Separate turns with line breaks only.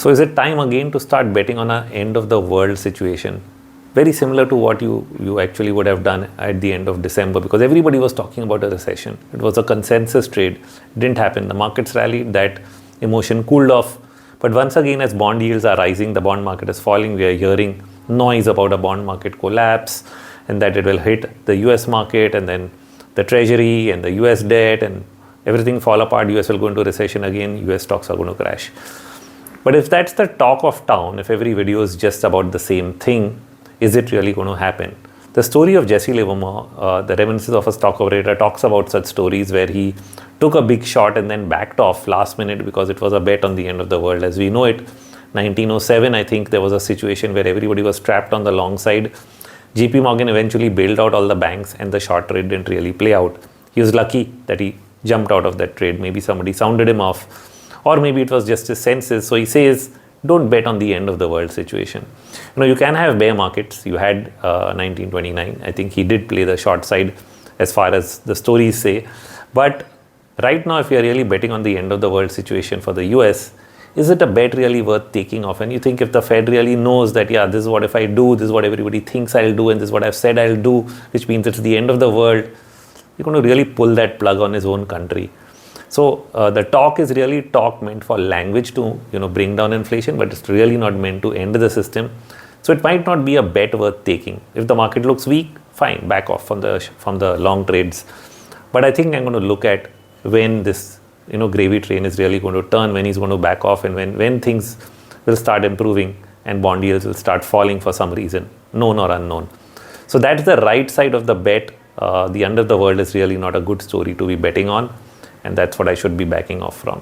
So is it time again to start betting on an end of the world situation? Very similar to what you actually would have done at the end of December, because everybody was talking about a recession. It was a consensus trade. It didn't happen. The markets rallied, that emotion cooled off. But once again, as bond yields are rising, the bond market is falling. We are hearing noise about a bond market collapse and that it will hit the US market and then the treasury and the US debt and everything fall apart. US will go into recession again. US stocks are going to crash. But if that's the talk of town, if every video is just about the same thing, is it really going to happen? The story of Jesse Livermore, The Reminiscences of a Stock Operator, talks about such stories where he took a big shot and then backed off last minute because it was a bet on the end of the world. As we know it, 1907, I think there was a situation where everybody was trapped on the long side. JP Morgan eventually bailed out all the banks and the short trade didn't really play out. He was lucky that he jumped out of that trade. Maybe somebody sounded him off, or maybe it was just his senses. So he says, don't bet on the end of the world situation. You can have bear markets. You had 1929. I think he did play the short side as far as the stories say. But right now, if you're really betting on the end of the world situation for the US, is it a bet really worth taking off? And you think if the Fed really knows that, yeah, this is what if I do, this is what everybody thinks I'll do, and this is what I've said I'll do, which means it's the end of the world, you're going to really pull that plug on his own country. So the talk is really talk meant for language to bring down inflation, but it's really not meant to end the system. So it might not be a bet worth taking. If the market looks weak, fine, back off from the long trades. But I think I'm going to look at when this gravy train is really going to turn, when he's going to back off, and when things will start improving and bond yields will start falling for some reason, known or unknown. So that's the right side of the bet. The end of the world is really not a good story to be betting on. And that's what I should be backing off from.